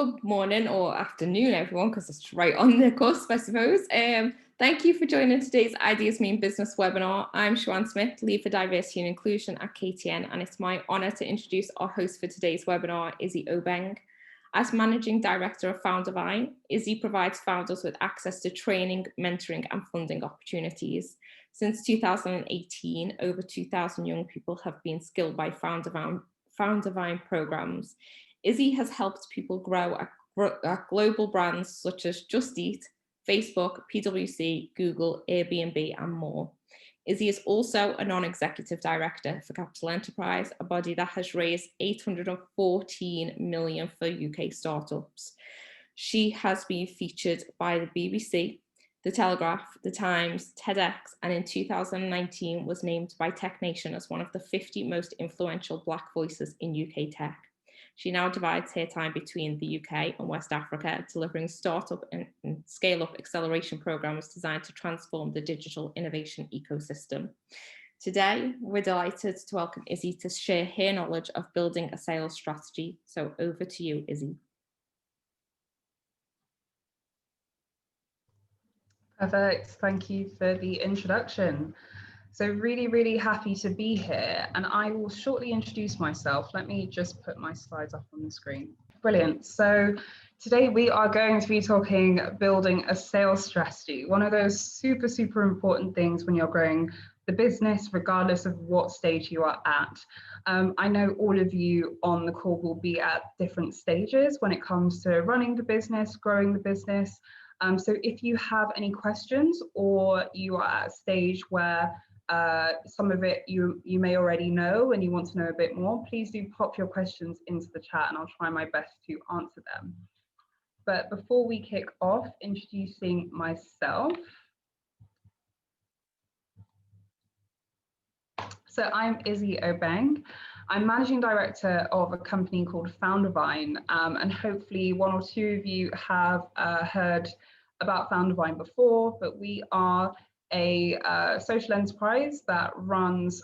Good morning or afternoon, everyone, because it's right on the cusp, I suppose. Thank you for joining today's Ideas Mean Business webinar. I'm Siobhan Smith, Lead for Diversity and Inclusion at KTN, and it's my honour to introduce our host for today's webinar, Izzy Obeng. As Managing Director of Foundervine, Izzy provides founders with access to training, mentoring and funding opportunities. Since 2018, over 2,000 young people have been skilled by Foundervine programs. Izzy has helped people grow at global brands such as Just Eat, Facebook, PwC, Google, Airbnb, and more. Izzy is also a non-executive director for Capital Enterprise, a body that has raised 814 million for UK startups. She has been featured by the BBC, The Telegraph, The Times, TEDx, and in 2019 was named by Tech Nation as one of the 50 most influential Black voices in UK tech. She now divides her time between the UK and West Africa, delivering startup and scale-up acceleration programs designed to transform the digital innovation ecosystem. Today, we're delighted to welcome Izzy to share her knowledge of building a sales strategy. So over to you, Izzy. Perfect. Thank you for the introduction. So really happy to be here, and I will shortly introduce myself. Let me just put my slides up on the screen. Brilliant. So today we are going to be talking building a sales strategy, one of those super important things when you're growing the business, regardless of what stage you are at. I know all of you on the call will be at different stages when it comes to running the business, growing the business. So if you have any questions, or you are at a stage where some of it you may already know and you want to know a bit more, please do pop your questions into the chat and I'll try my best to answer them. But before we kick off, introducing myself. So I'm Izzy Obeng. I'm Managing Director of a company called Foundervine, and hopefully one or two of you have heard about Foundervine before, but we are a social enterprise that runs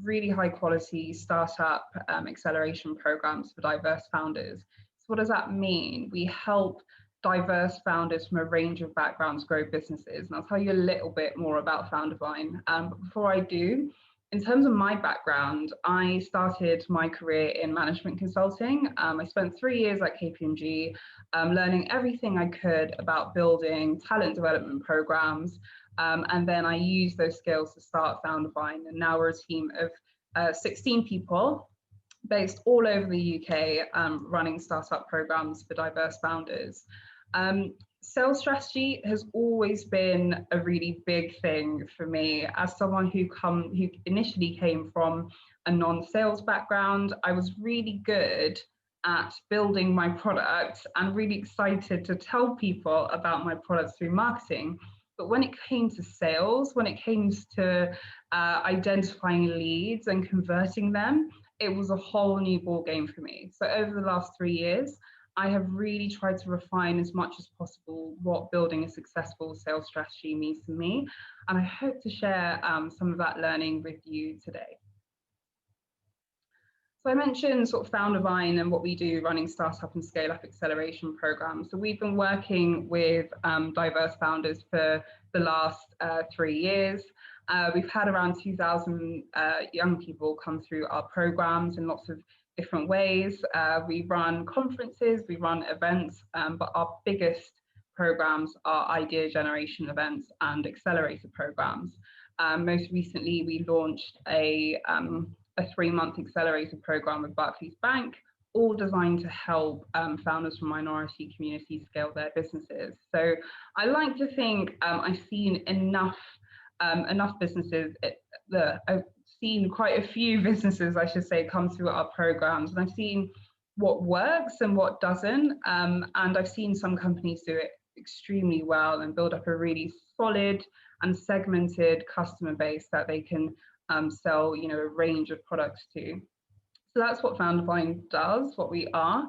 really high quality startup acceleration programs for diverse founders. So what does that mean? We help diverse founders from a range of backgrounds grow businesses, and I'll tell you a little bit more about Foundervine. But before I do, in terms of my background, I started my career in management consulting. I spent 3 years at KPMG, learning everything I could about building talent development programs. And then I used those skills to start Foundervine. And now we're a team of 16 people based all over the UK, running startup programs for diverse founders. Sales strategy has always been a really big thing for me. As someone who initially came from a non-sales background, I was really good at building my product and really excited to tell people about my products through marketing. But when it came to sales, when it came to identifying leads and converting them, it was a whole new ballgame for me. So over the last 3 years, I have really tried to refine as much as possible what building a successful sales strategy means to me. And I hope to share some of that learning with you today. So I mentioned sort of Foundervine and what we do running startup and scale up acceleration programs. So we've been working with diverse founders for the last 3 years. We've had around 2,000 young people come through our programs in lots of different ways. We run conferences, we run events, but our biggest programs are idea generation events and accelerator programs. Most recently, we launched a 3-month accelerator program with Barclays Bank, all designed to help founders from minority communities scale their businesses. So I like to think I've seen enough businesses I've seen quite a few businesses, I should say, come through our programs, and I've seen what works and what doesn't, and I've seen some companies do it extremely well and build up a really solid and segmented customer base that they can sell, a range of products to. So that's what Foundervine does, what we are.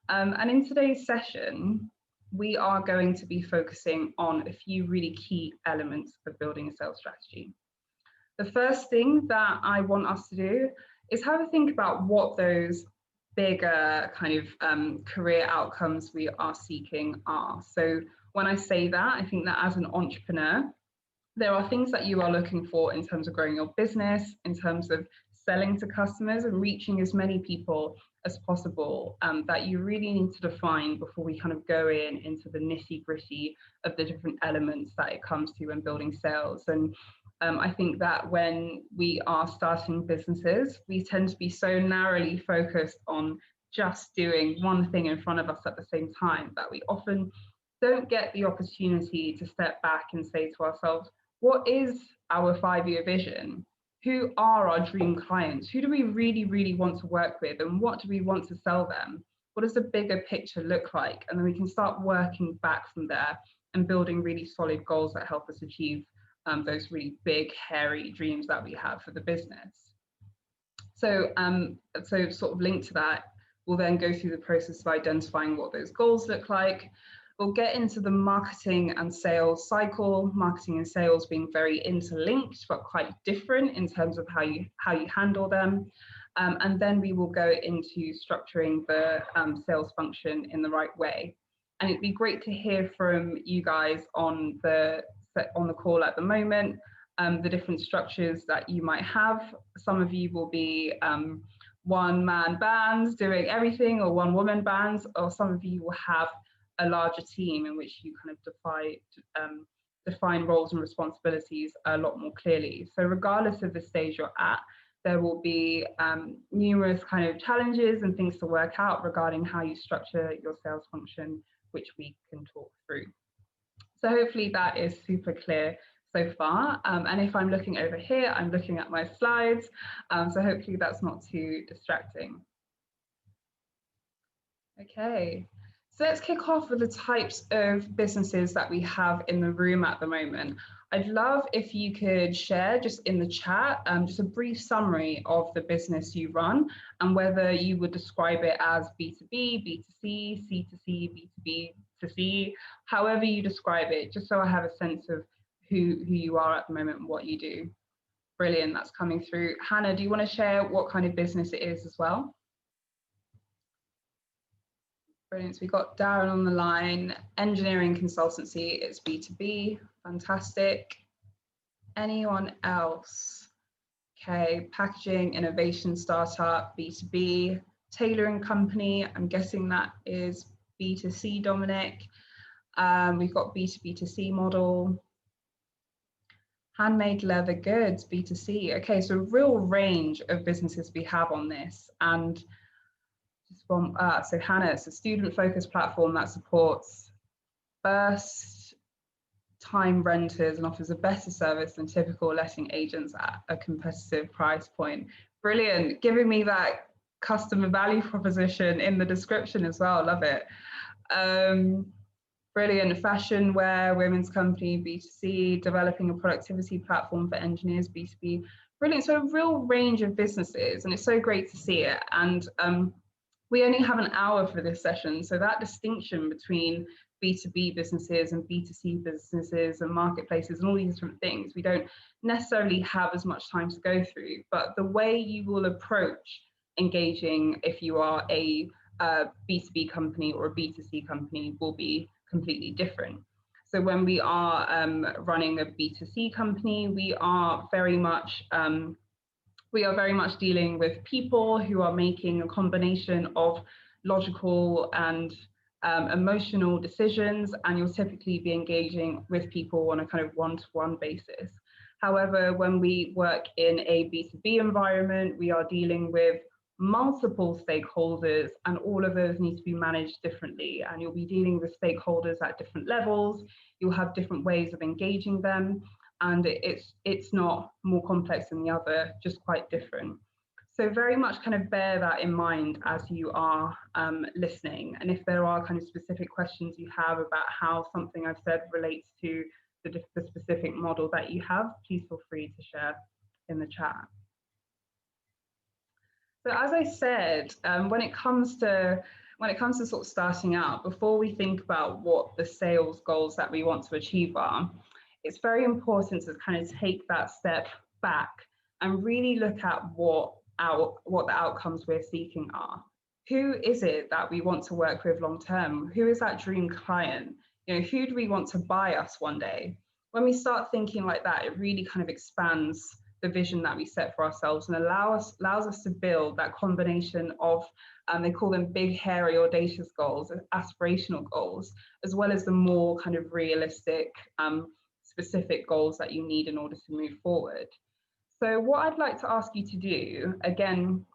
And in today's session, we are going to be focusing on a few really key elements of building a sales strategy. The first thing that I want us to do is have a think about what those bigger kind of career outcomes we are seeking are. So when I say that, I think that as an entrepreneur, there are things that you are looking for in terms of growing your business, in terms of selling to customers and reaching as many people as possible, that you really need to define before we kind of go into the nitty gritty of the different elements that it comes to when building sales. And I think that when we are starting businesses, we tend to be so narrowly focused on just doing one thing in front of us at the same time that we often don't get the opportunity to step back and say to ourselves, what is our 5-year vision? Who are our dream clients? Who do we really, really want to work with? And what do we want to sell them? What does the bigger picture look like? And then we can start working back from there and building really solid goals that help us achieve those really big, hairy dreams that we have for the business. So sort of linked to that, we'll then go through the process of identifying what those goals look like. We'll get into the marketing and sales cycle, marketing and sales being very interlinked, but quite different in terms of how you handle them. And then we will go into structuring the sales function in the right way. And it'd be great to hear from you guys on the call at the moment, the different structures that you might have. Some of you will be one-man bands doing everything, or one-woman bands, or some of you will have a larger team in which you kind of define roles and responsibilities a lot more clearly. So regardless of the stage you're at, there will be numerous kind of challenges and things to work out regarding how you structure your sales function, which we can talk through. So hopefully that is super clear so far. And if I'm looking over here, I'm looking at my slides. So hopefully that's not too distracting. Okay. So let's kick off with the types of businesses that we have in the room at the moment. I'd love if you could share just in the chat, just a brief summary of the business you run and whether you would describe it as B2B, B2C, C2C, B2B2C, however you describe it, just so I have a sense of who you are at the moment and what you do. Brilliant, that's coming through. Hannah, do you want to share what kind of business it is as well? Brilliant. So we've got Darren on the line. Engineering consultancy, it's B2B. Fantastic. Anyone else? Okay, packaging, innovation startup, B2B. Tailoring company, I'm guessing that is B2C, Dominic. We've got B2B2C model. Handmade leather goods, B2C. Okay, so a real range of businesses we have on this. And from so Hannah, it's a student-focused platform that supports first time renters and offers a better service than typical letting agents at a competitive price point. Brilliant, giving me that customer value proposition in the description as well. Love it. Brilliant. Fashion wear, women's company, B2C, developing a productivity platform for engineers, B2B. Brilliant. So a real range of businesses, and it's so great to see it. And we only have an hour for this session, so that distinction between B2B businesses and B2C businesses and marketplaces and all these different things, we don't necessarily have as much time to go through, but the way you will approach engaging if you are a B2B company or a B2C company will be completely different. So when we are running a B2C company, we are very much dealing with people who are making a combination of logical and emotional decisions, and you'll typically be engaging with people on a kind of one-to-one basis. However, when we work in a B2B environment, we are dealing with multiple stakeholders, and all of those need to be managed differently, and you'll be dealing with stakeholders at different levels. You'll have different ways of engaging them, and it's not more complex than the other, just quite different. So very much kind of bear that in mind as you are listening. And if there are kind of specific questions you have about how something I've said relates to the specific model that you have, please feel free to share in the chat. So as I said, when it comes to sort of starting out, before we think about what the sales goals that we want to achieve are, it's very important to kind of take that step back and really look at what the outcomes we're seeking are. who is it that we want to work with long term? Who is that dream client? You know, who do we want to buy us one day? When we start thinking like that, it really kind of expands the vision that we set for ourselves and allows us to build that combination of, they call them big, hairy, audacious goals, aspirational goals, as well as the more kind of realistic, specific goals that you need in order to move forward. So what I'd like to ask you to do, again,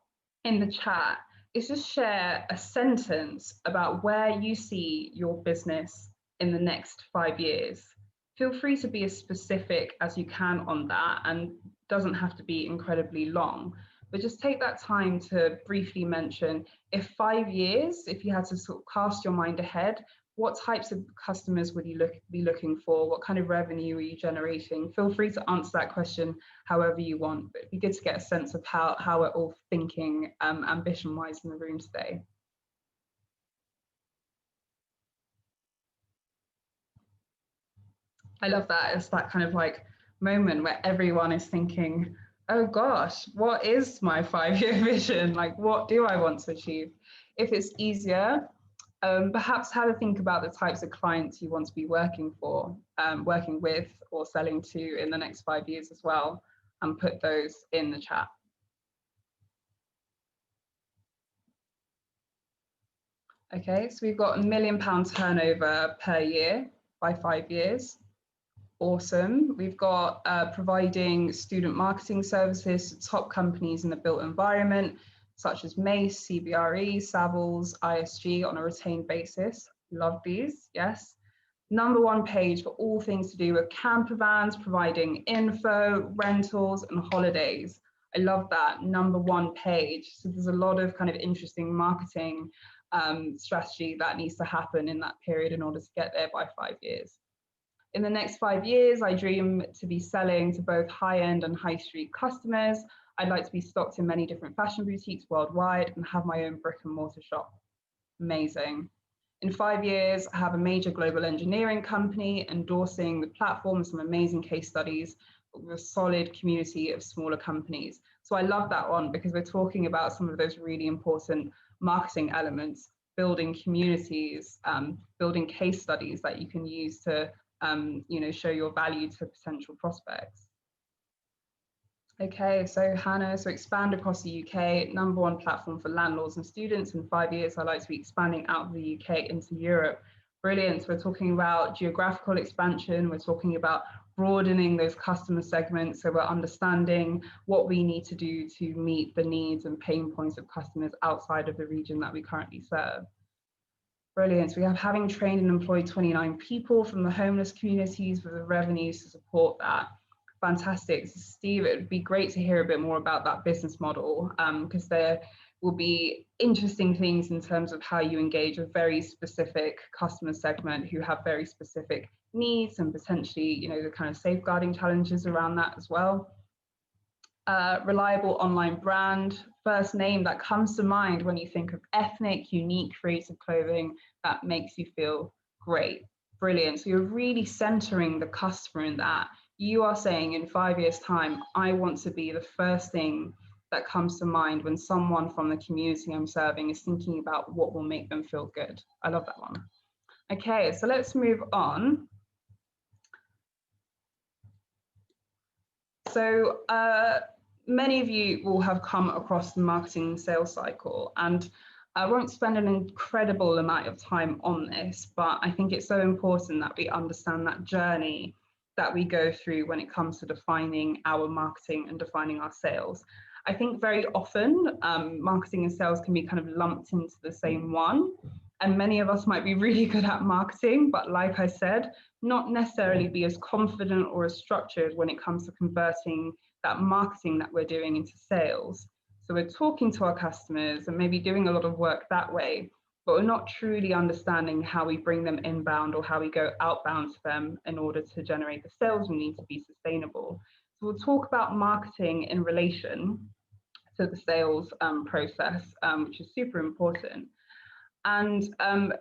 in the chat, is just share a sentence about where you see your business in the next 5 years. Feel free to be as specific as you can on that, and doesn't have to be incredibly long, but just take that time to briefly mention, if 5 years, if you had to sort of cast your mind ahead, what types of customers would you be looking for? What kind of revenue are you generating? Feel free to answer that question however you want, but it'd be good to get a sense of how we're all thinking ambition-wise in the room today. I love that. It's that kind of like moment where everyone is thinking, oh gosh, what is my 5-year vision? Like, what do I want to achieve? If it's easier, perhaps have a think about the types of clients you want to be working with or selling to in the next 5 years as well, and put those in the chat. Okay, so we've got £1 million turnover per year by 5 years. Awesome. We've got providing student marketing services to top companies in the built environment, such as Mace, CBRE, Savills, ISG on a retained basis. Love these, yes. #1 page for all things to do with camper vans, providing info, rentals, and holidays. I love that, #1 page. So there's a lot of kind of interesting marketing strategy that needs to happen in that period in order to get there by 5 years. In the next 5 years, I dream to be selling to both high-end and high street customers. I'd like to be stocked in many different fashion boutiques worldwide and have my own brick and mortar shop. Amazing. In 5 years, I have a major global engineering company endorsing the platform, some amazing case studies with a solid community of smaller companies. So I love that one because we're talking about some of those really important marketing elements, building communities, building case studies that you can use to show your value to potential prospects. Okay, so Hannah, so expand across the UK, #1 platform for landlords and students. In 5 years, I'd like to be expanding out of the UK into Europe. Brilliant. So we're talking about geographical expansion. We're talking about broadening those customer segments. So we're understanding what we need to do to meet the needs and pain points of customers outside of the region that we currently serve. Brilliant. We have having trained and employed 29 people from the homeless communities with the revenues to support that. Fantastic. So Steve, it would be great to hear a bit more about that business model, because there will be interesting things in terms of how you engage a very specific customer segment who have very specific needs and potentially, the kind of safeguarding challenges around that as well. Reliable online brand, first name that comes to mind when you think of ethnic, unique, creative clothing that makes you feel great. Brilliant. So you're really centering the customer in that. You are saying in 5 years' time, I want to be the first thing that comes to mind when someone from the community I'm serving is thinking about what will make them feel good. I love that one. Okay, so let's move on. So many of you will have come across the marketing sales cycle, and I won't spend an incredible amount of time on this, but I think it's so important that we understand that journey that we go through when it comes to defining our marketing and defining our sales. I think very often marketing and sales can be kind of lumped into the same one. And many of us might be really good at marketing, but like I said, not necessarily be as confident or as structured when it comes to converting that marketing that we're doing into sales. So we're talking to our customers and maybe doing a lot of work that way, but we're not truly understanding how we bring them inbound or how we go outbound to them in order to generate the sales we need to be sustainable. So we'll talk about marketing in relation to the sales process, which is super important. And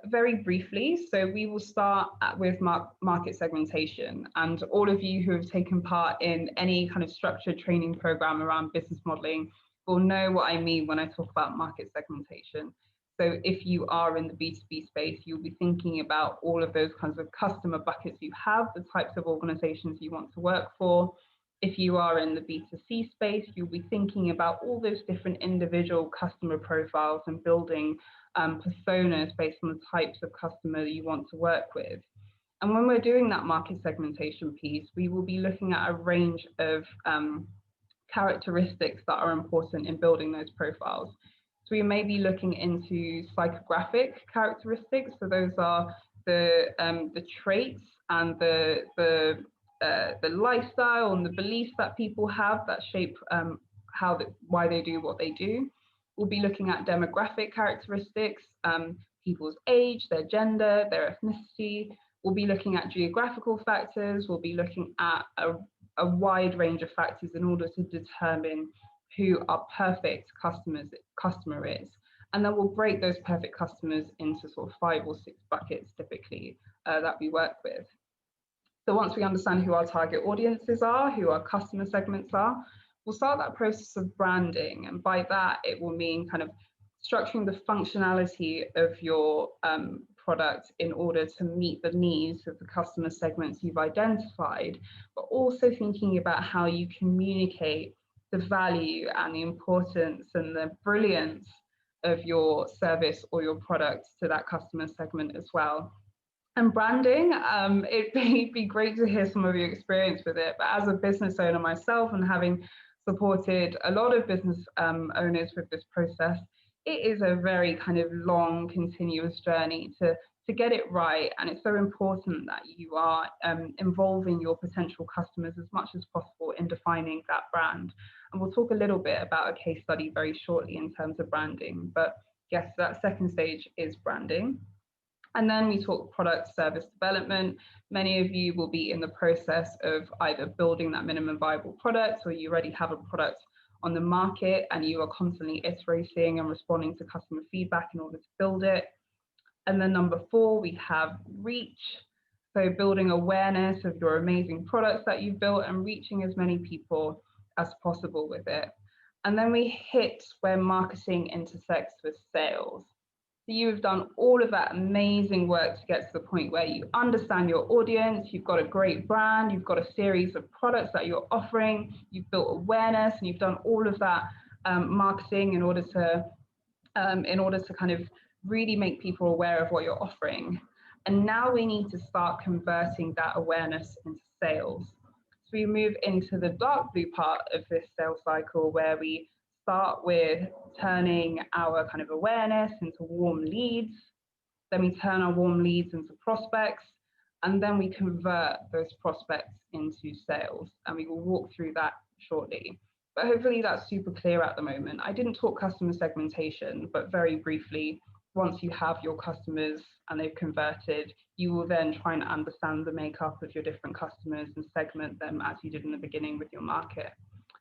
very briefly, so we will start with market segmentation. And all of you who have taken part in any kind of structured training program around business modeling will know what I mean when I talk about market segmentation. So if you are in the B2B space, you'll be thinking about all of those kinds of customer buckets you have, the types of organizations you want to work for. If you are in the B2C space, you'll be thinking about all those different individual customer profiles and building personas based on the types of customer you want to work with. And when we're doing that market segmentation piece, we will be looking at a range of characteristics that are important in building those profiles. So we may be looking into psychographic characteristics. So those are the traits and the lifestyle and the beliefs that people have that shape why they do what they do. We'll be looking at demographic characteristics, people's age, their gender, their ethnicity. We'll be looking at geographical factors. We'll be looking at a wide range of factors in order to determine who our perfect customer is. And then we'll break those perfect customers into sort of 5 or 6 buckets typically that we work with. So once we understand who our target audiences are, who our customer segments are, we'll start that process of branding. And by that, it will mean kind of structuring the functionality of your product in order to meet the needs of the customer segments you've identified, but also thinking about how you communicate the value and the importance and the brilliance of your service or your product to that customer segment as well. And branding, it'd be great to hear some of your experience with it, but as a business owner myself and having supported a lot of business owners with this process, it is a very kind of long, continuous journey to get it right. And it's so important that you are involving your potential customers as much as possible in defining that brand. And we'll talk a little bit about a case study very shortly in terms of branding. But yes, that second stage is branding. And then we talk product service development. Many of you will be in the process of either building that minimum viable product, or you already have a product on the market and you are constantly iterating and responding to customer feedback in order to build it. And then number 4, we have reach. So building awareness of your amazing products that you've built and reaching as many people as possible with it. And then we hit where marketing intersects with sales. So you've done all of that amazing work to get to the point where you understand your audience, you've got a great brand, you've got a series of products that you're offering, you've built awareness, and you've done all of that marketing in order to kind of really make people aware of what you're offering. And now we need to start converting that awareness into sales. So we move into the dark blue part of this sales cycle where we start with turning our kind of awareness into warm leads. Then we turn our warm leads into prospects, and then we convert those prospects into sales. And we will walk through that shortly. But hopefully that's super clear at the moment. I didn't talk customer segmentation, but very briefly, once you have your customers and they've converted, you will then try and understand the makeup of your different customers and segment them as you did in the beginning with your market.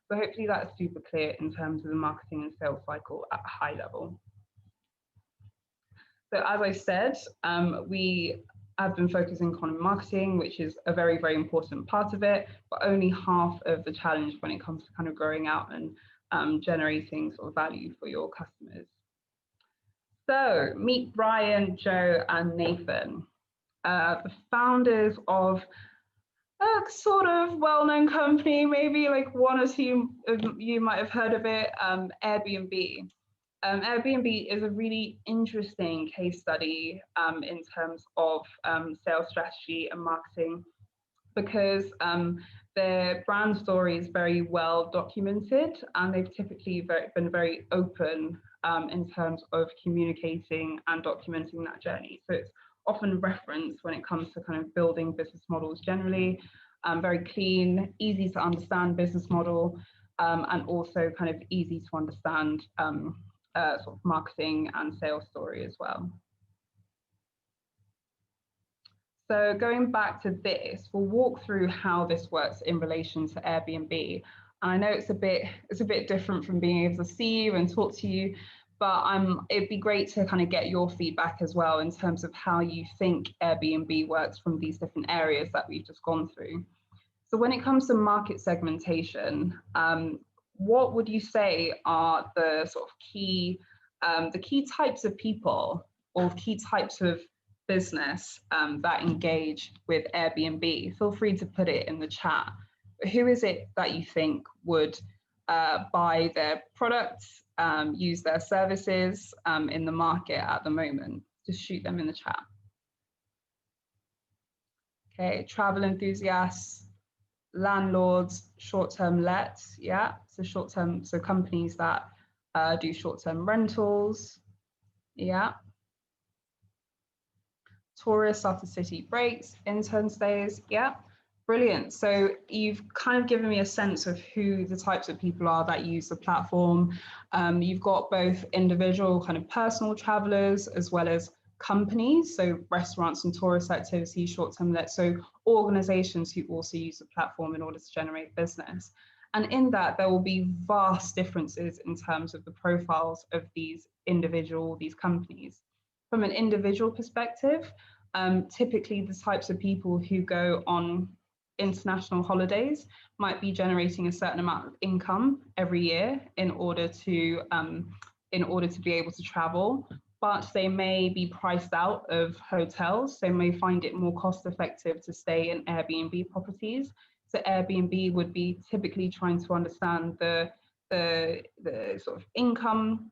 So hopefully that's super clear in terms of the marketing and sales cycle at a high level. So as I said, we have been focusing on marketing, which is a very, very important part of it, but only half of the challenge when it comes to kind of growing out and generating sort of value for your customers. So meet Brian, Joe, and Nathan, the founders of a sort of well-known company, maybe like one or two of you might have heard of it, Airbnb. Airbnb is a really interesting case study in terms of sales strategy and marketing, because their brand story is very well documented, and they've typically been very open in terms of communicating and documenting that journey. So it's often referenced when it comes to kind of building business models generally, very clean, easy to understand business model, and also kind of easy to understand sort of marketing and sales story as well. So going back to this, we'll walk through how this works in relation to Airbnb. And I know it's a bit different from being able to see you and talk to you, but it'd be great to kind of get your feedback as well in terms of how you think Airbnb works from these different areas that we've just gone through. So when it comes to market segmentation, what would you say are the sort of key the key types of people or key types of business that engage with Airbnb. Feel free to put it in the chat. Who is it that you think would buy their products, use their services in the market at the moment? Just shoot them in the chat. Okay, travel enthusiasts, landlords, short-term lets, yeah. So short-term, so companies that do short-term rentals, yeah. Tourists after city breaks, intern stays, yeah. Brilliant. So you've kind of given me a sense of who the types of people are that use the platform. You've got both individual kind of personal travelers as well as companies, so restaurants and tourist activities, short-term let, so organizations who also use the platform in order to generate business. And in that, there will be vast differences in terms of the profiles of these companies. From an individual perspective, typically the types of people who go on international holidays might be generating a certain amount of income every year in order to be able to travel, but they may be priced out of hotels. They may find it more cost effective to stay in Airbnb properties. So Airbnb would be typically trying to understand the sort of income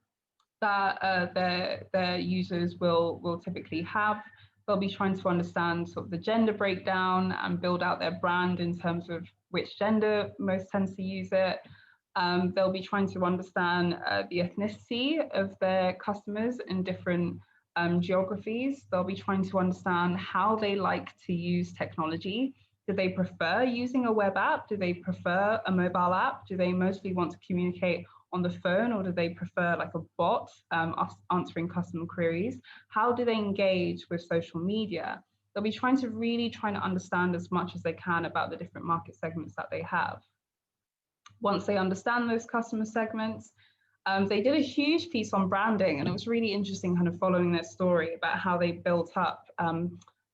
that their users will typically have. They'll be trying to understand sort of the gender breakdown and build out their brand in terms of which gender most tends to use it. They'll be trying to understand the ethnicity of their customers in different geographies. They'll be trying to understand how they like to use technology. Do they prefer using a web app? Do they prefer a mobile app? Do they mostly want to communicate on the phone, or do they prefer like a bot answering customer queries? How do they engage with social media? They'll be trying to understand as much as they can about the different market segments that they have. Once they understand those customer segments, they did a huge piece on branding, and it was really interesting kind of following their story about how they built up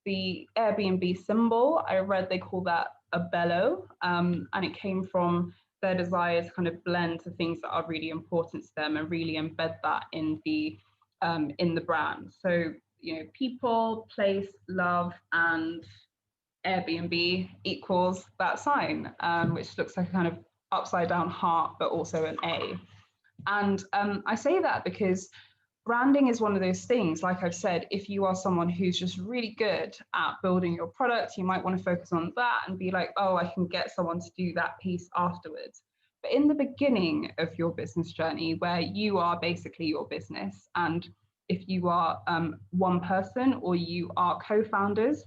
the Airbnb symbol. I read they call that a bellow, and it came from their desire to kind of blend the things that are really important to them and really embed that in the brand. So, you know, people, place, love, and Airbnb equals that sign, which looks like a kind of upside down heart, but also an A. And I say that because branding is one of those things, like I've said, if you are someone who's just really good at building your product, you might want to focus on that and be like, oh, I can get someone to do that piece afterwards. But in the beginning of your business journey, where you are basically your business, and if you are one person or you are co-founders,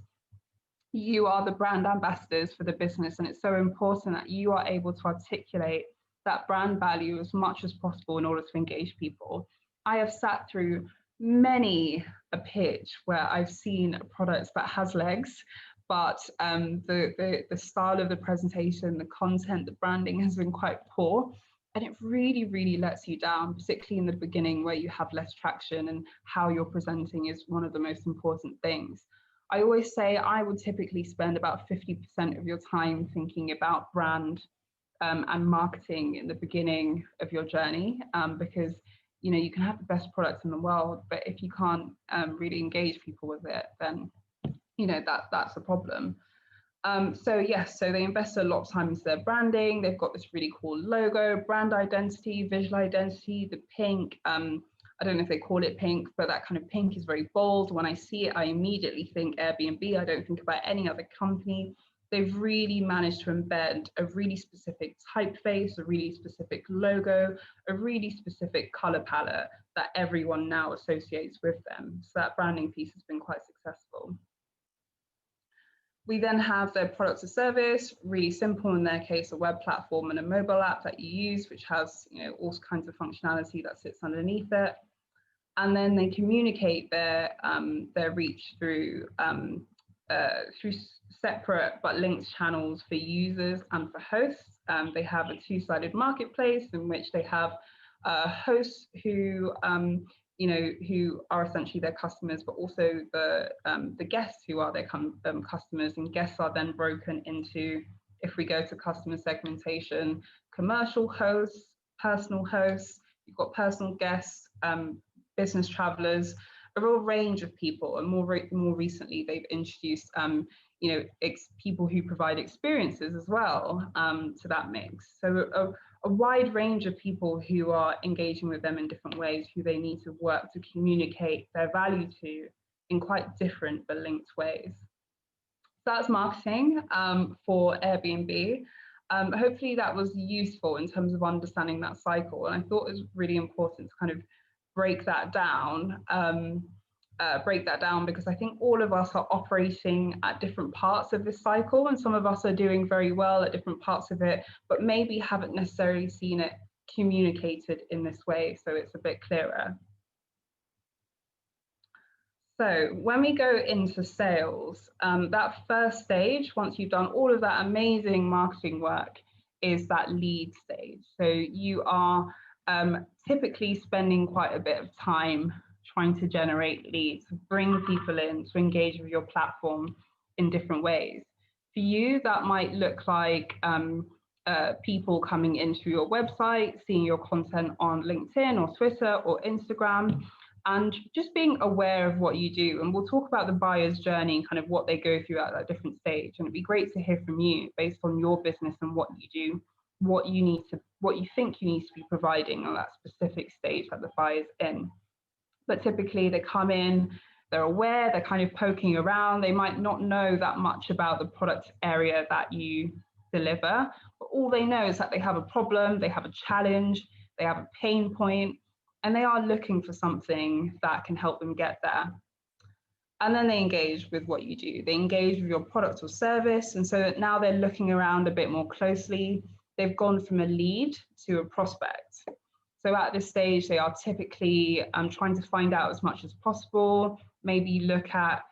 you are the brand ambassadors for the business. And it's so important that you are able to articulate that brand value as much as possible in order to engage people. I have sat through many a pitch where I've seen a product that has legs, but the style of the presentation, the content, the branding has been quite poor. And it really, really lets you down, particularly in the beginning where you have less traction, and how you're presenting is one of the most important things. I always say I would typically spend about 50% of your time thinking about brand and marketing in the beginning of your journey, because you know, you can have the best product in the world, but if you can't really engage people with it, then you know that's a problem. So yes, so they invest a lot of time into their branding. They've got this really cool logo, brand identity, visual identity, the pink. I don't know if they call it pink, but that kind of pink is very bold. When I see it, I immediately think Airbnb. I don't think about any other company. They've really managed to embed a really specific typeface, a really specific logo, a really specific color palette that everyone now associates with them. So that branding piece has been quite successful. We then have their products or service, really simple in their case, a web platform and a mobile app that you use, which has, you know, all kinds of functionality that sits underneath it. And then they communicate their reach through separate but linked channels for users and for hosts. They have a two-sided marketplace in which they have hosts who you know, who are essentially their customers, but also the guests who are their customers, and guests are then broken into, if we go to customer segmentation, commercial hosts, personal hosts, you've got personal guests, business travelers, a real range of people, and more recently they've introduced you know, people who provide experiences as well to that mix. So a wide range of people who are engaging with them in different ways, who they need to work to communicate their value to in quite different but linked ways. So that's marketing for Airbnb. Hopefully that was useful in terms of understanding that cycle. And I thought it was really important to kind of break that down because I think all of us are operating at different parts of this cycle, and some of us are doing very well at different parts of it, but maybe haven't necessarily seen it communicated in this way, so it's a bit clearer. So when we go into sales, that first stage, once you've done all of that amazing marketing work, is that lead stage. So you are typically spending quite a bit of time trying to generate leads, bring people in to engage with your platform in different ways. For you, that might look like people coming into your website, seeing your content on LinkedIn or Twitter or Instagram, and just being aware of what you do. And we'll talk about the buyer's journey and kind of what they go through at that different stage. And it'd be great to hear from you based on your business and what you do, what you think you need to be providing on that specific stage that the buyer's in. But typically they come in, they're aware, they're kind of poking around, they might not know that much about the product area that you deliver, but all they know is that they have a problem, they have a challenge, they have a pain point, and they are looking for something that can help them get there. And then they engage with what you do. They engage with your product or service, and so now they're looking around a bit more closely. They've gone from a lead to a prospect. So at this stage, they are typically trying to find out as much as possible, maybe look at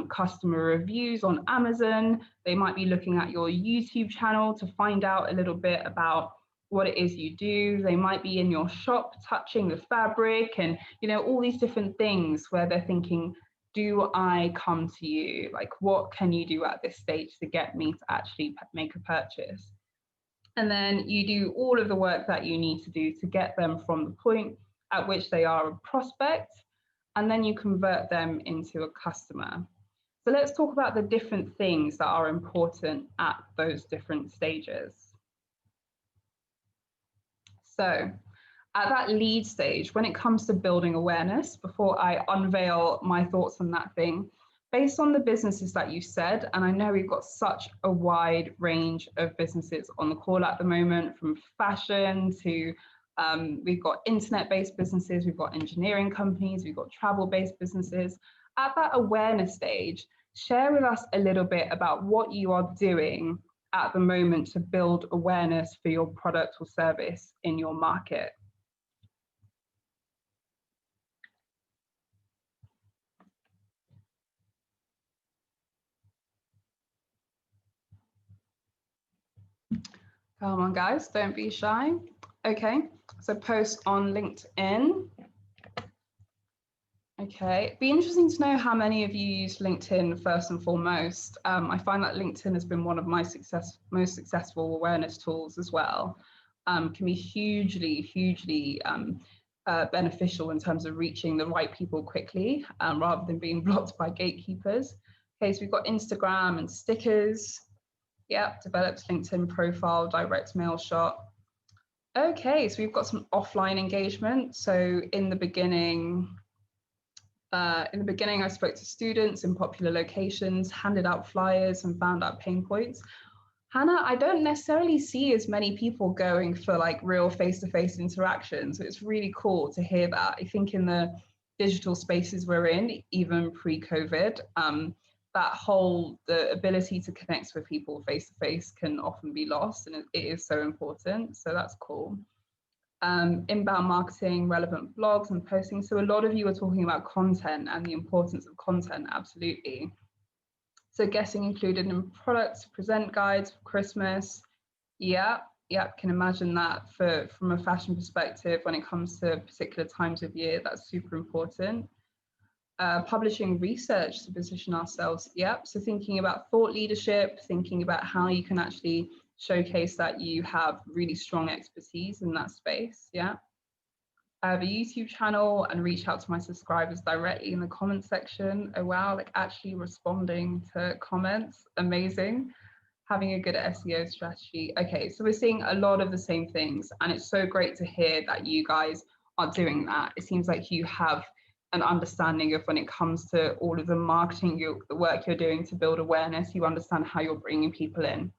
customer reviews on Amazon. They might be looking at your YouTube channel to find out a little bit about what it is you do. They might be in your shop touching the fabric and, you know, all these different things where they're thinking, do I come to you? Like, what can you do at this stage to get me to actually make a purchase? And then you do all of the work that you need to do to get them from the point at which they are a prospect, and then you convert them into a customer. So let's talk about the different things that are important at those different stages. So at that lead stage, when it comes to building awareness, before I unveil my thoughts on that thing, based on the businesses that you said, and I know we've got such a wide range of businesses on the call at the moment, from fashion to we've got internet-based businesses, we've got engineering companies, we've got travel-based businesses. At that awareness stage, share with us a little bit about what you are doing at the moment to build awareness for your product or service in your market. Come on, guys, don't be shy. Okay, so post on LinkedIn. Okay, it'd be interesting to know how many of you use LinkedIn first and foremost. I find that LinkedIn has been one of my most successful awareness tools as well. Can be hugely beneficial in terms of reaching the right people quickly rather than being blocked by gatekeepers. Okay, so we've got Instagram and stickers. Yep, developed LinkedIn profile, direct mail shot. Okay, so we've got some offline engagement. So in the beginning, I spoke to students in popular locations, handed out flyers and found out pain points. Hannah, I don't necessarily see as many people going for like real face-to-face interaction. So it's really cool to hear that. I think in the digital spaces we're in, even pre-COVID, the ability to connect with people face-to-face can often be lost, and it is so important. So that's cool. Inbound marketing, relevant blogs and posting. So a lot of you are talking about content and the importance of content, absolutely. So getting included in products, present guides for Christmas. Yeah, can imagine that from a fashion perspective, when it comes to particular times of year, that's super important. Publishing research to position ourselves. Yep. So thinking about thought leadership, thinking about how you can actually showcase that you have really strong expertise in that space. Yeah. I have a YouTube channel and reach out to my subscribers directly in the comment section. Oh wow, like actually responding to comments, amazing. Having a good SEO strategy. Okay, so we're seeing a lot of the same things, and it's so great to hear that you guys are doing that. It seems like you have an understanding of when it comes to all of the marketing, the work you're doing to build awareness, you understand how you're bringing people in.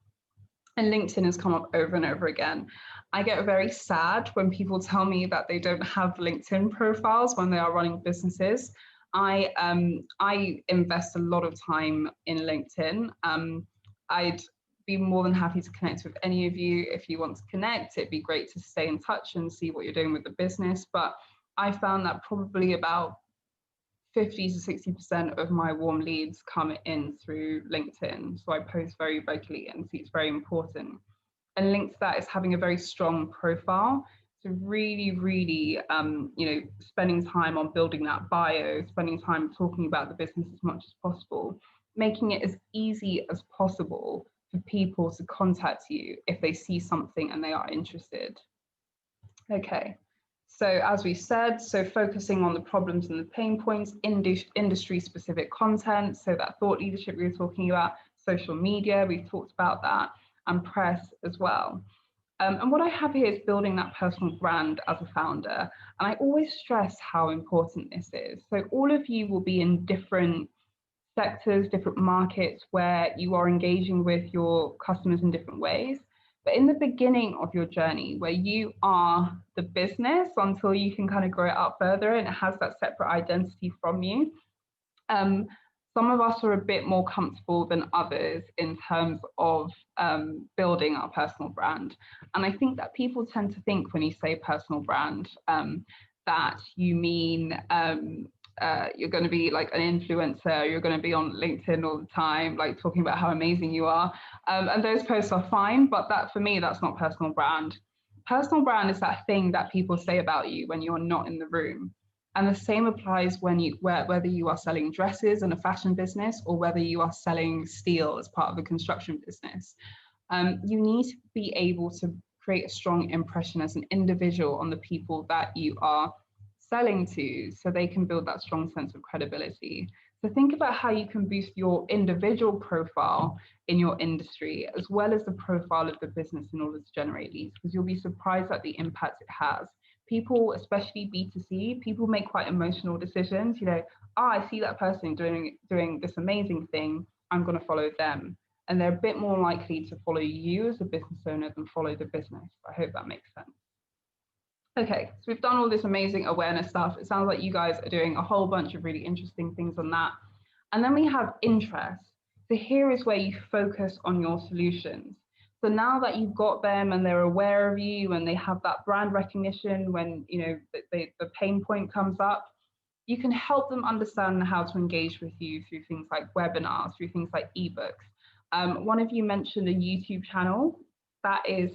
And LinkedIn has come up over and over again. I get very sad when people tell me that they don't have LinkedIn profiles when they are running businesses. I invest a lot of time in LinkedIn. I'd be more than happy to connect with any of you. If you want to connect, it'd be great to stay in touch and see what you're doing with the business. But I found that probably about 50 to 60% of my warm leads come in through LinkedIn. So I post very regularly and see it's very important. And linked to that is having a very strong profile. So really, spending time on building that bio, spending time talking about the business as much as possible, making it as easy as possible for people to contact you if they see something and they are interested. Okay, so as we said, so focusing on the problems and the pain points, industry specific content, so that thought leadership we were talking about, social media, we've talked about that, and press as well. And what I have here is building that personal brand as a founder. And I always stress how important this is. So all of you will be in different sectors, different markets where you are engaging with your customers in different ways. But in the beginning of your journey, where you are the business until you can kind of grow it out further and it has that separate identity from you, some of us are a bit more comfortable than others in terms of building our personal brand. And I think that people tend to think when you say personal brand, that you mean you're going to be like an influencer, you're going to be on LinkedIn all the time, like talking about how amazing you are. And those posts are fine, but that for me, that's not personal brand. Personal brand is that thing that people say about you when you're not in the room. And the same applies whether you are selling dresses in a fashion business or whether you are selling steel as part of a construction business. You need to be able to create a strong impression as an individual on the people that you are selling to so they can build that strong sense of credibility. So think about how you can boost your individual profile in your industry as well as the profile of the business in order to generate leads, because you'll be surprised at the impact it has. People, especially B2C, people make quite emotional decisions. You know, I see that person doing this amazing thing, I'm going to follow them. And they're a bit more likely to follow you as a business owner than follow the business. I hope that makes sense. Okay, so we've done all this amazing awareness stuff. It sounds like you guys are doing a whole bunch of really interesting things on that. And then we have interest. So here is where you focus on your solutions. So now that you've got them and they're aware of you and they have that brand recognition when the pain point comes up, you can help them understand how to engage with you through things like webinars, through things like ebooks. One of you mentioned a YouTube channel. That is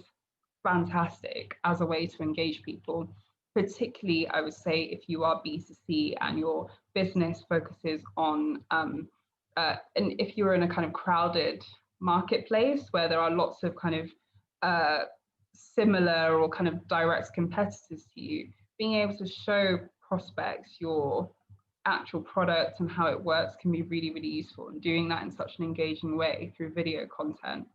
fantastic as a way to engage people, particularly I would say if you are B2C and your business focuses on, and if you're in a kind of crowded marketplace where there are lots of kind of similar or kind of direct competitors to you, being able to show prospects your actual product and how it works can be really, really useful, and doing that in such an engaging way through video content.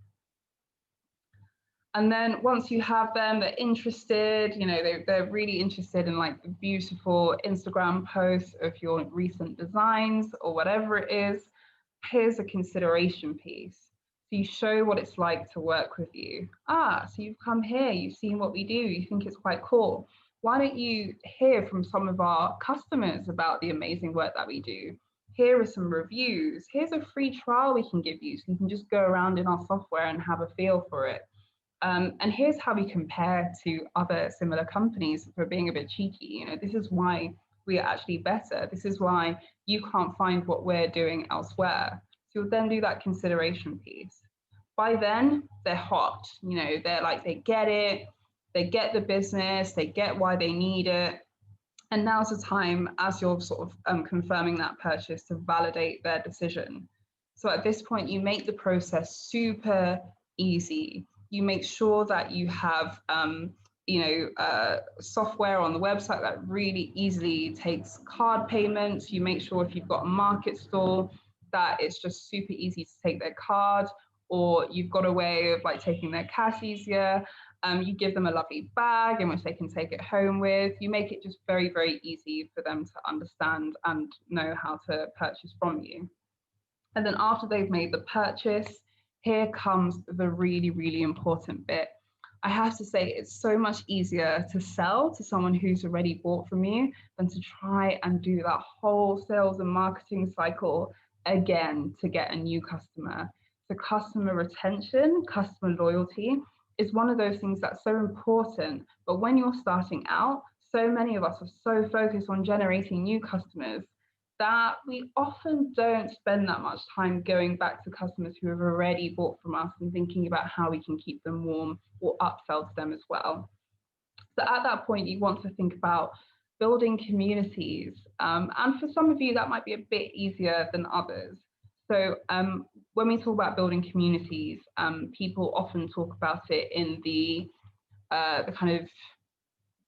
And then once you have them, they're interested, they're really interested in like the beautiful Instagram posts of your recent designs or whatever it is. Here's a consideration piece. So you show what it's like to work with you. So you've come here, you've seen what we do, you think it's quite cool. Why don't you hear from some of our customers about the amazing work that we do? Here are some reviews. Here's a free trial we can give you so you can just go around in our software and have a feel for it. And here's how we compare to other similar companies for being a bit cheeky. This is why we are actually better. This is why you can't find what we're doing elsewhere. So you'll then do that consideration piece. By then, they're hot. They're like, they get it, they get the business, they get why they need it. And now's the time, as you're sort of confirming that purchase, to validate their decision. So at this point, you make the process super easy. You make sure that you have software on the website that really easily takes card payments. You make sure if you've got a market stall that it's just super easy to take their card, or you've got a way of like taking their cash easier. You give them a lovely bag in which they can take it home with. You make it just very, very easy for them to understand and know how to purchase from you. And then after they've made the purchase, here comes the really, really important bit. I have to say, it's so much easier to sell to someone who's already bought from you than to try and do that whole sales and marketing cycle again to get a new customer. So customer retention, customer loyalty is one of those things that's so important. But when you're starting out, so many of us are so focused on generating new customers that we often don't spend that much time going back to customers who have already bought from us and thinking about how we can keep them warm or upsell to them as well. So at that point, you want to think about building communities. And for some of you, that might be a bit easier than others. So when we talk about building communities, people often talk about it in the kind of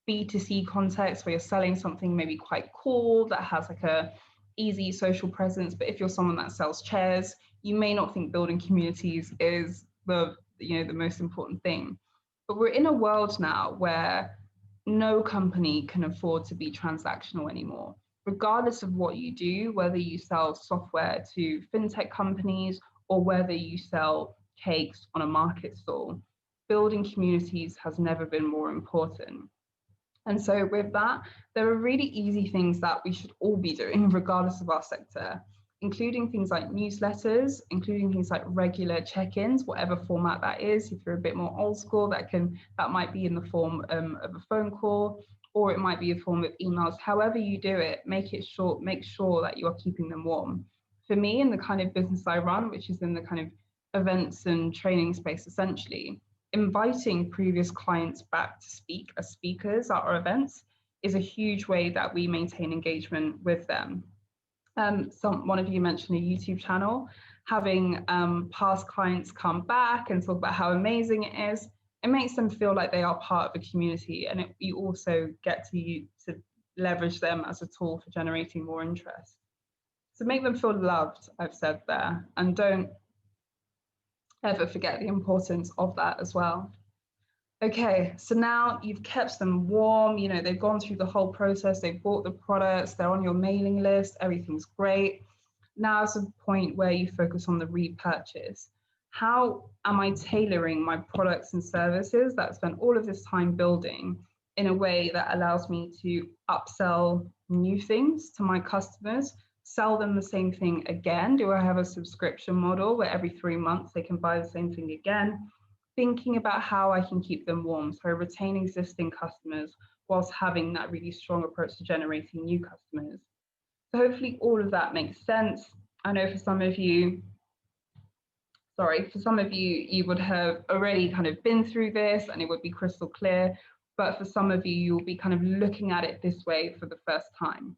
B2C context where you're selling something maybe quite cool that has like a easy social presence. But if you're someone that sells chairs, you may not think building communities is the most important thing. But we're in a world now where no company can afford to be transactional anymore, regardless of what you do, whether you sell software to fintech companies or whether you sell cakes on a market stall. Building communities has never been more important. And so with that, there are really easy things that we should all be doing regardless of our sector, including things like newsletters, including things like regular check-ins, whatever format that is. If you're a bit more old school, that might be in the form of a phone call, or it might be a form of emails. However you do it, make it short, make sure that you are keeping them warm. For me, in the kind of business I run, which is in the kind of events and training space essentially, inviting previous clients back to speak as speakers at our events is a huge way that we maintain engagement with them. One of you mentioned a YouTube channel. Having past clients come back and talk about how amazing it is, it makes them feel like they are part of a community, and you also get to leverage them as a tool for generating more interest. So make them feel loved, I've said there, and don't ever forget the importance of that as well. Okay, so now you've kept them warm, they've gone through the whole process, they've bought the products, they're on your mailing list, everything's great. Now is the point where you focus on the repurchase. How am I tailoring my products and services that I spent all of this time building in a way that allows me to upsell new things to my customers, sell them the same thing again? Do I have a subscription model where every 3 months they can buy the same thing again? Thinking about how I can keep them warm, so retain existing customers whilst having that really strong approach to generating new customers. So hopefully all of that makes sense. I know for some of you, you would have already kind of been through this and it would be crystal clear, but for some of you, you'll be kind of looking at it this way for the first time.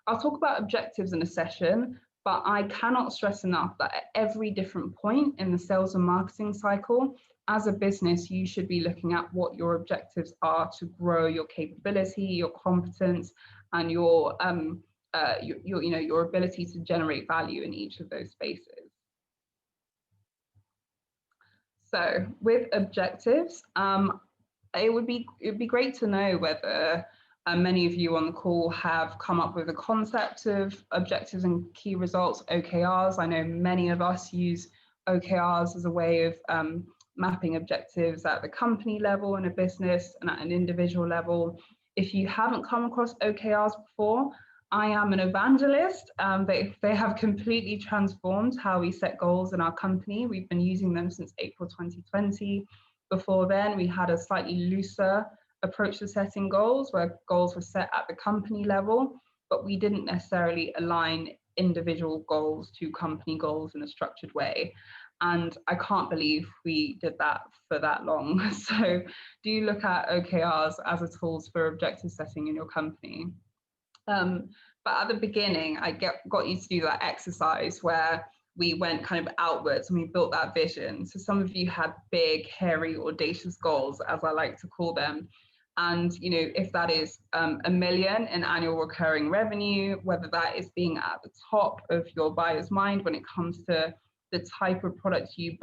I'll talk about objectives in a session, but I cannot stress enough that at every different point in the sales and marketing cycle, as a business, you should be looking at what your objectives are to grow your capability, your competence, and your ability to generate value in each of those spaces. So with objectives, it would be great to know whether many of you on the call have come up with a concept of objectives and key results, OKRs. I know many of us use OKRs as a way of mapping objectives at the company level in a business and at an individual level. If you haven't come across OKRs before, I am an evangelist. They have completely transformed how we set goals in our company. We've been using them since April 2020. Before then, we had a slightly looser approach to setting goals, where goals were set at the company level, but we didn't necessarily align individual goals to company goals in a structured way. And I can't believe we did that for that long. So do look at OKRs as a tools for objective setting in your company. But at the beginning, I got you to do that exercise where we went kind of outwards and we built that vision. So some of you had big, hairy, audacious goals, as I like to call them. And, if that is $1 million in annual recurring revenue, whether that is being at the top of your buyer's mind when it comes to the type of products you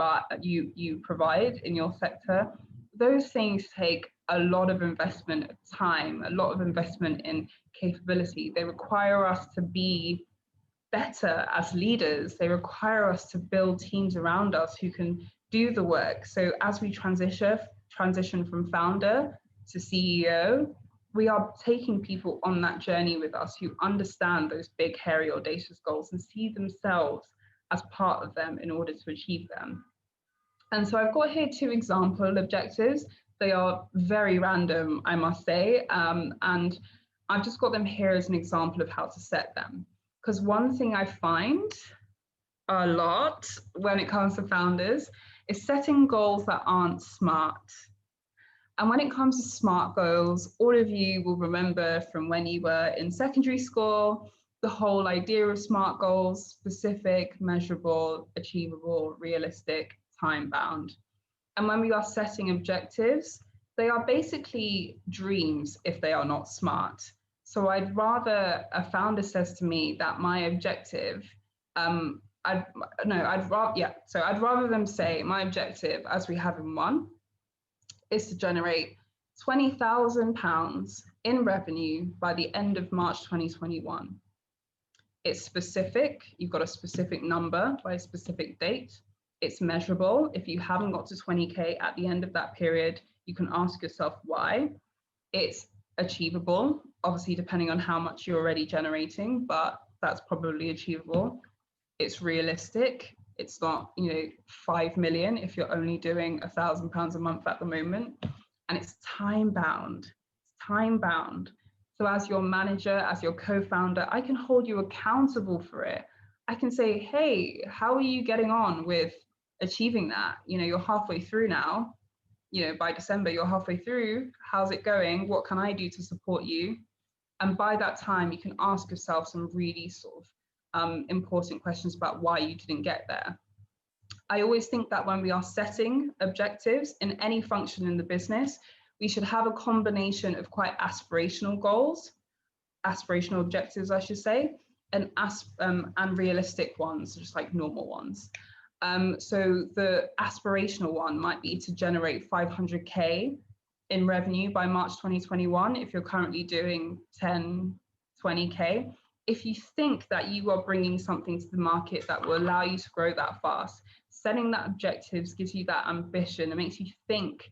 provide in your sector, those things take a lot of investment of time, a lot of investment in capability. They require us to be better as leaders. They require us to build teams around us who can do the work. So as we transition from founder to CEO, we are taking people on that journey with us who understand those big, hairy, audacious goals and see themselves as part of them in order to achieve them. And so I've got here 2 example objectives. They are very random, I must say, and I've just got them here as an example of how to set them. Because one thing I find a lot when it comes to founders is setting goals that aren't smart. And when it comes to SMART goals, all of you will remember from when you were in secondary school, the whole idea of SMART goals: specific, measurable, achievable, realistic, time-bound. And when we are setting objectives, they are basically dreams if they are not smart. So I'd rather a founder says to me that my objective, I'd rather them say my objective, as we have in one, is to generate £20,000 in revenue by the end of March 2021. It's specific, you've got a specific number by a specific date. It's measurable. If you haven't got to 20K at the end of that period, you can ask yourself why. It's achievable, obviously depending on how much you're already generating, but that's probably achievable. It's realistic. It's not, 5 million if you're only doing £1,000 a month at the moment. And it's time bound. It's time bound. So as your manager, as your co-founder, I can hold you accountable for it. I can say, hey, how are you getting on with achieving that? You're halfway through now. By December, you're halfway through. How's it going? What can I do to support you? And by that time, you can ask yourself some really sort of important questions about why you didn't get there. I always think that when we are setting objectives in any function in the business, we should have a combination of quite aspirational goals, aspirational objectives, I should say, and realistic ones, just like normal ones. So the aspirational one might be to generate 500K in revenue by March 2021 if you're currently doing 10, 20K. If you think that you are bringing something to the market that will allow you to grow that fast, setting that objectives gives you that ambition. It makes you think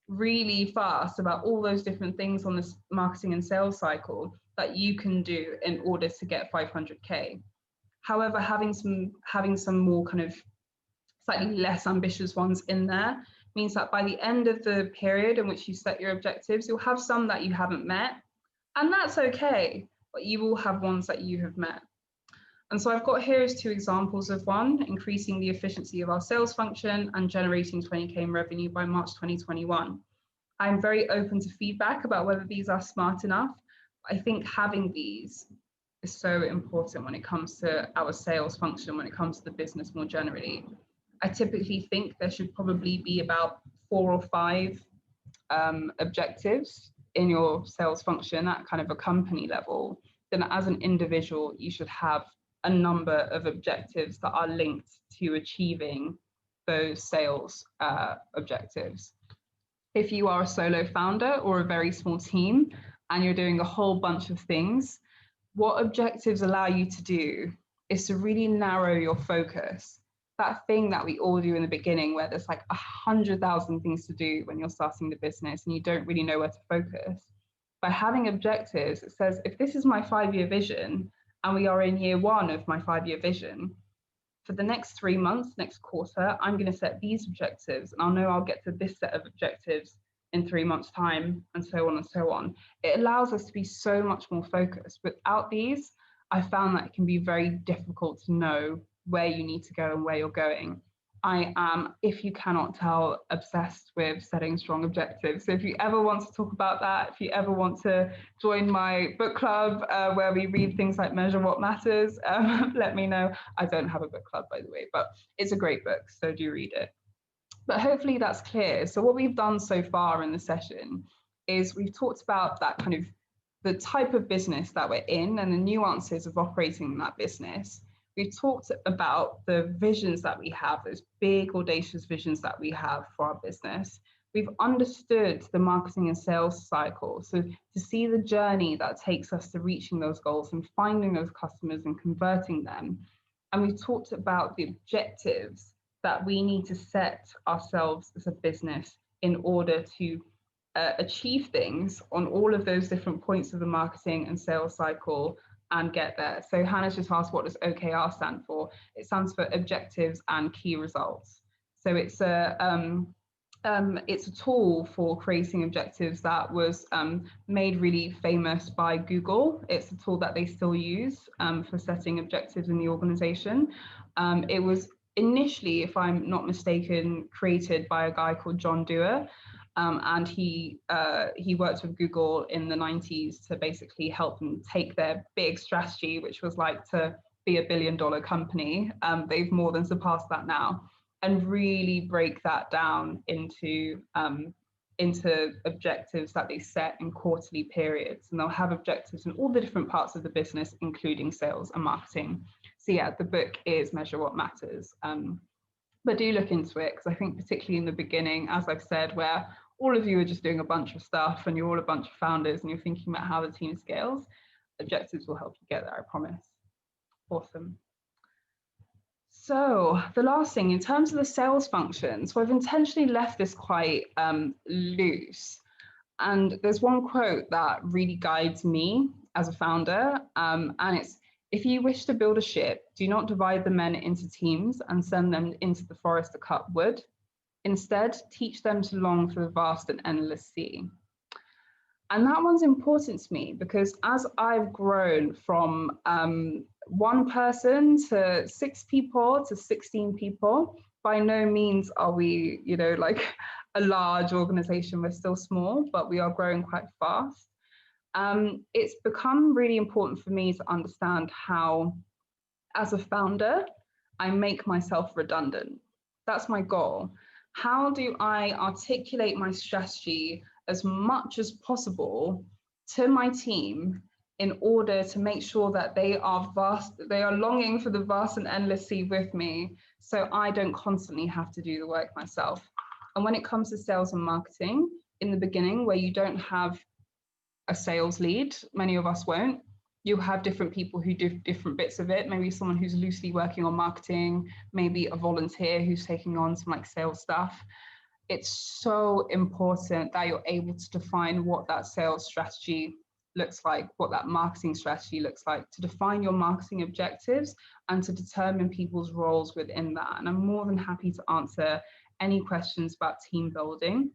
really fast about all those different things on this marketing and sales cycle that you can do in order to get 500K. However, having some more kind of slightly less ambitious ones in there means that by the end of the period in which you set your objectives, you'll have some that you haven't met, and that's okay, but you will have ones that you have met. And so I've got here is 2 examples of one: increasing the efficiency of our sales function and generating 20K in revenue by March 2021. I'm very open to feedback about whether these are smart enough. I think having these is so important when it comes to our sales function, when it comes to the business more generally. I typically think there should probably be about 4 or 5 objectives in your sales function at kind of a company level. Then as an individual, you should have a number of objectives that are linked to achieving those sales objectives. If you are a solo founder or a very small team and you're doing a whole bunch of things, what objectives allow you to do is to really narrow your focus. That thing that we all do in the beginning where there's like 100,000 things to do when you're starting the business and you don't really know where to focus. By having objectives, it says, if this is my 5-year vision and we are in year 1 of my 5-year vision, for the next 3 months, next quarter, I'm going to set these objectives and I'll know I'll get to this set of objectives in 3 months' time, and so on and so on. It allows us to be so much more focused. Without these, I found that it can be very difficult to know where you need to go and where you're going. I am, if you cannot tell, obsessed with setting strong objectives. So if you ever want to talk about that, if you ever want to join my book club where we read things like Measure What Matters, let me know. I don't have a book club, by the way, but it's a great book, so do read it. But hopefully that's clear. So what we've done so far in the session is we've talked about that kind of the type of business that we're in and the nuances of operating in that business. We've talked about the visions that we have, those big, audacious visions that we have for our business. We've understood the marketing and sales cycle. So to see the journey that takes us to reaching those goals and finding those customers and converting them. And we've talked about the objectives that we need to set ourselves as a business in order to achieve things on all of those different points of the marketing and sales cycle and get there. So Hannah's just asked, what does OKR stand for? It stands for objectives and key results. So it's a tool for creating objectives that was made really famous by Google. It's a tool that they still use for setting objectives in the organization. It was initially, if I'm not mistaken, created by a guy called John Dewar. And he worked with Google in the 90s to basically help them take their big strategy, which was like to be $1 billion company. They've more than surpassed that now, and really break that down into objectives that they set in quarterly periods. And they'll have objectives in all the different parts of the business, including sales and marketing. So yeah, the book is Measure What Matters. But do look into it, because I think particularly in the beginning, as I've said, where all of you are just doing a bunch of stuff and you're all a bunch of founders and you're thinking about how the team scales, objectives will help you get there, I promise. Awesome. So the last thing, in terms of the sales function, so I've intentionally left this quite loose. And there's one quote that really guides me as a founder, and it's, if you wish to build a ship, do not divide the men into teams and send them into the forest to cut wood. Instead, teach them to long for the vast and endless sea. And that one's important to me because as I've grown from one person to 6 people to 16 people, by no means are we, like a large organization. We're still small, but we are growing quite fast. It's become really important for me to understand how, as a founder, I make myself redundant. That's my goal. How do I articulate my strategy as much as possible to my team in order to make sure that they are longing for the vast and endless sea with me, so I don't constantly have to do the work myself. And when it comes to sales and marketing, in the beginning, where you don't have a sales lead, many of us won't, you have different people who do different bits of it. Maybe someone who's loosely working on marketing, maybe a volunteer who's taking on some like sales stuff. It's so important that you're able to define what that sales strategy looks like, what that marketing strategy looks like, to define your marketing objectives and to determine people's roles within that. And I'm more than happy to answer any questions about team building.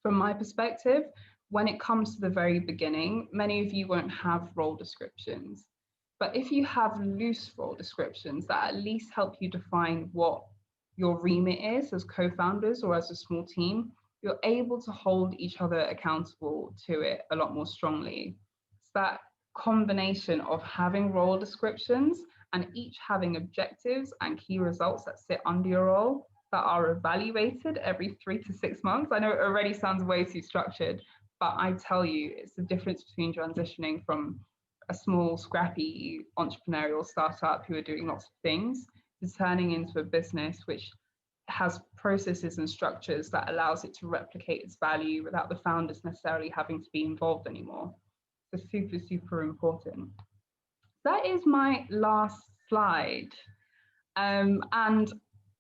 From my perspective, when it comes to the very beginning, many of you won't have role descriptions. But if you have loose role descriptions that at least help you define what your remit is as co-founders or as a small team, you're able to hold each other accountable to it a lot more strongly. It's that combination of having role descriptions and each having objectives and key results that sit under your role that are evaluated every 3 to 6 months. I know it already sounds way too structured, but I tell you, it's the difference between transitioning from a small, scrappy entrepreneurial startup who are doing lots of things to turning into a business which has processes and structures that allows it to replicate its value without the founders necessarily having to be involved anymore. So super, super important. That is my last slide. And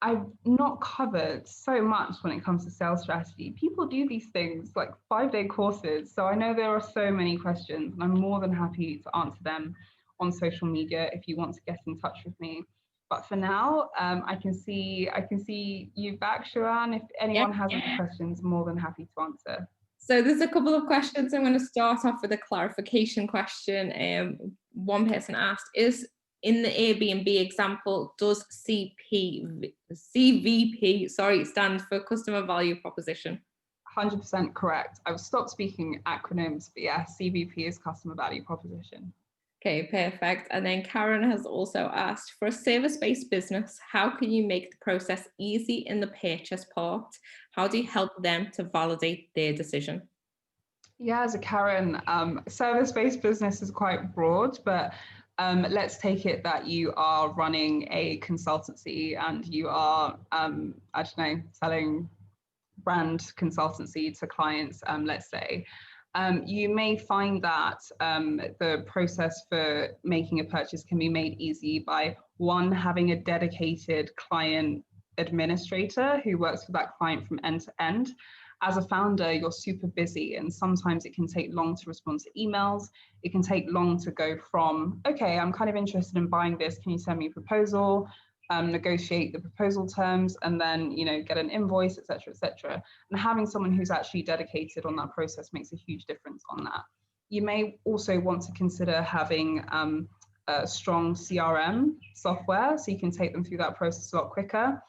I've not covered so much when it comes to sales strategy. People do these things like 5-day courses. So I know there are so many questions and I'm more than happy to answer them on social media if you want to get in touch with me. But for now, I can see you back, Sharon. If anyone has any questions, I'm more than happy to answer. So there's a couple of questions. I'm going to start off with a clarification question. One person asked, is in the Airbnb example, does CVP stand for customer value proposition? 100% correct. I've stopped speaking acronyms, but yeah, CVP is customer value proposition. Okay, perfect. And then Karen has also asked, for a service-based business, how can you make the process easy in the purchase part? How do you help them to validate their decision? Yeah, as a Karen, service-based business is quite broad, but let's take it that you are running a consultancy and you are, I don't know, selling brand consultancy to clients, let's say. You may find that the process for making a purchase can be made easy by one, having a dedicated client administrator who works with that client from end to end. As a founder, you're super busy, and sometimes it can take long to respond to emails. It can take long to go from, okay, I'm kind of interested in buying this. Can you send me a proposal? Negotiate the proposal terms, and then get an invoice, etc., etc. And having someone who's actually dedicated on that process makes a huge difference on that. You may also want to consider having a strong CRM software, so you can take them through that process a lot quicker.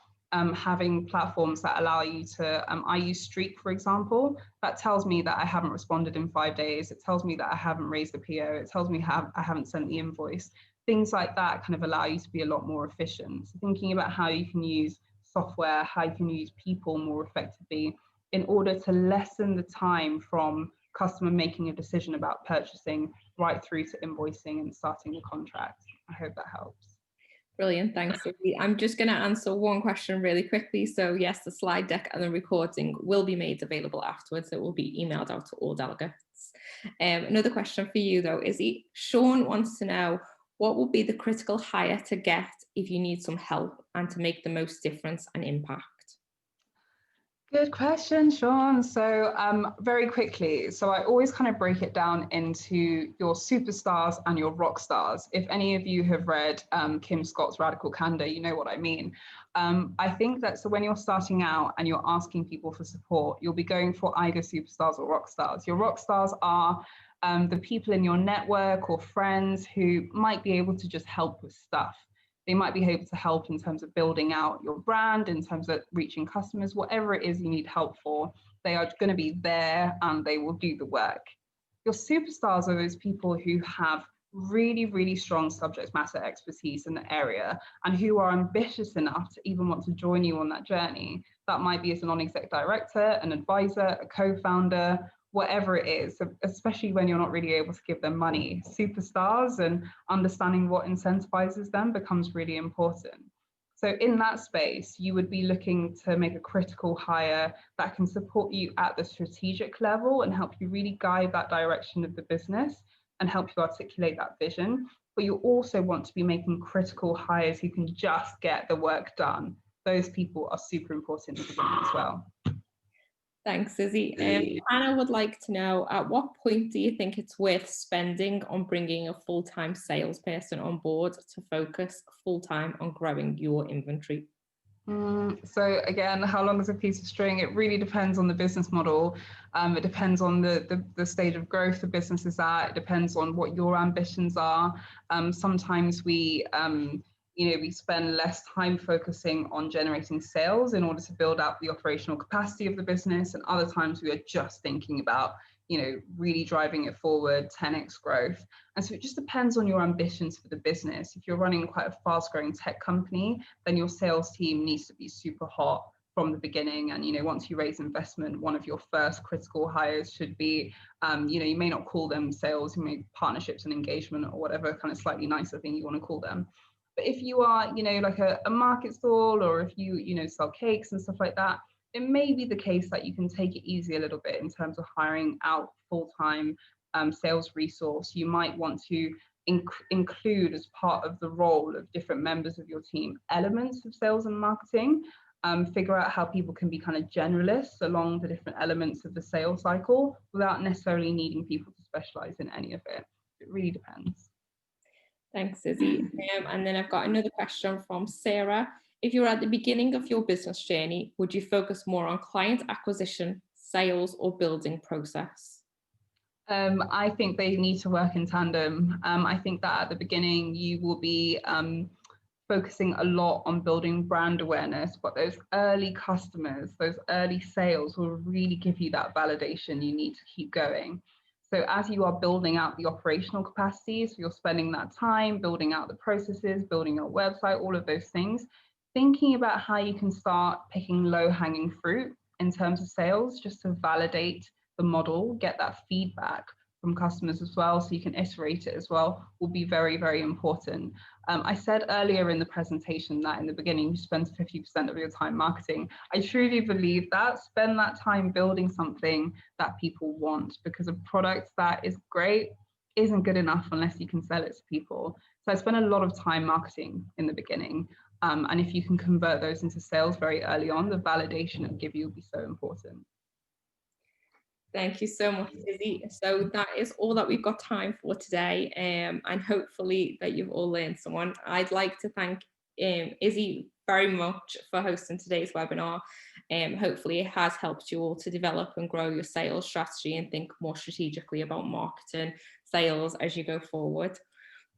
Having platforms that allow you to, I use Streak, for example, that tells me that I haven't responded in 5 days. It tells me that I haven't raised the PO. It tells me I haven't sent the invoice. Things like that kind of allow you to be a lot more efficient. So thinking about how you can use software, how you can use people more effectively in order to lessen the time from customer making a decision about purchasing right through to invoicing and starting the contract. I hope that helps. Brilliant, thanks, Izzy. I'm just going to answer one question really quickly. So yes, the slide deck and the recording will be made available afterwards. It will be emailed out to all delegates. Another question for you though, Izzy. Sean wants to know, what will be the critical hire to get if you need some help and to make the most difference and impact? Good question, Sean. So very quickly, so I always kind of break it down into your superstars and your rock stars. If any of you have read Kim Scott's Radical Candor, you know what I mean. I think that so when you're starting out and you're asking people for support, you'll be going for either superstars or rock stars. Your rock stars are the people in your network or friends who might be able to just help with stuff. They might be able to help in terms of building out your brand, in terms of reaching customers, whatever it is you need help for. They are going to be there and they will do the work. Your superstars are those people who have really, really strong subject matter expertise in the area and who are ambitious enough to even want to join you on that journey. That might be as a non-exec director, an advisor, a co-founder, whatever it is, especially when you're not really able to give them money. Superstars and understanding what incentivizes them becomes really important. So in that space, you would be looking to make a critical hire that can support you at the strategic level and help you really guide that direction of the business and help you articulate that vision. But you also want to be making critical hires who can just get the work done. Those people are super important in the beginning as well. Thanks, Izzy. Anna would like to know, at what point do you think it's worth spending on bringing a full-time salesperson on board to focus full-time on growing your inventory? So again, how long is a piece of string? It really depends on the business model. It depends on the stage of growth the business is at. It depends on what your ambitions are. Sometimes we spend less time focusing on generating sales in order to build out the operational capacity of the business. And other times we are just thinking about, really driving it forward, 10x growth. And so it just depends on your ambitions for the business. If you're running quite a fast growing tech company, then your sales team needs to be super hot from the beginning. And, once you raise investment, one of your first critical hires should be, you may not call them sales, you may partnerships and engagement or whatever kind of slightly nicer thing you want to call them. But if you are, like a market stall, or if you sell cakes and stuff like that, it may be the case that you can take it easy a little bit in terms of hiring out full-time sales resource. You might want to include as part of the role of different members of your team elements of sales and marketing. Figure out how people can be kind of generalists along the different elements of the sales cycle without necessarily needing people to specialize in any of it. It really depends. Thanks, Izzy. And then I've got another question from Sarah. If you're at the beginning of your business journey, would you focus more on client acquisition, sales, or building process? I think they need to work in tandem. I think that at the beginning you will be focusing a lot on building brand awareness, but those early customers, those early sales will really give you that validation you need to keep going. So as you are building out the operational capacities, you're spending that time building out the processes, building your website, all of those things, thinking about how you can start picking low-hanging fruit in terms of sales, just to validate the model, get that feedback from customers as well, so you can iterate it as well, will be very, very important. I said earlier in the presentation that in the beginning you spend 50% of your time marketing. I truly believe that. Spend that time building something that people want, because a product that is great isn't good enough unless you can sell it to people. So I spend a lot of time marketing in the beginning. And if you can convert those into sales very early on, the validation it'll give you will be so important. Thank you so much, Izzy. So that is all that we've got time for today, and hopefully that you've all learned someone. I'd like to thank Izzy very much for hosting today's webinar. Hopefully it has helped you all to develop and grow your sales strategy and think more strategically about marketing, sales as you go forward.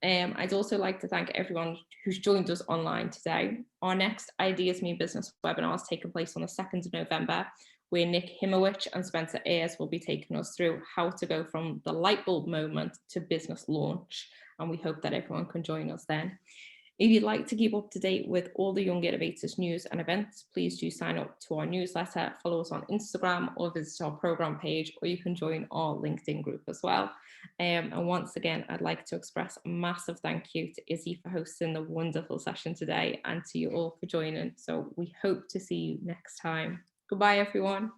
I'd also like to thank everyone who's joined us online today. Our next Ideas Mean Business webinar is taking place on the 2nd of November, where Nick Himowich and Spencer Ayers will be taking us through how to go from the light bulb moment to business launch. And we hope that everyone can join us then. If you'd like to keep up to date with all the Young Innovators news and events, please do sign up to our newsletter, follow us on Instagram or visit our program page, or you can join our LinkedIn group as well. And once again, I'd like to express a massive thank you to Izzy for hosting the wonderful session today, and to you all for joining. So we hope to see you next time. Goodbye, everyone.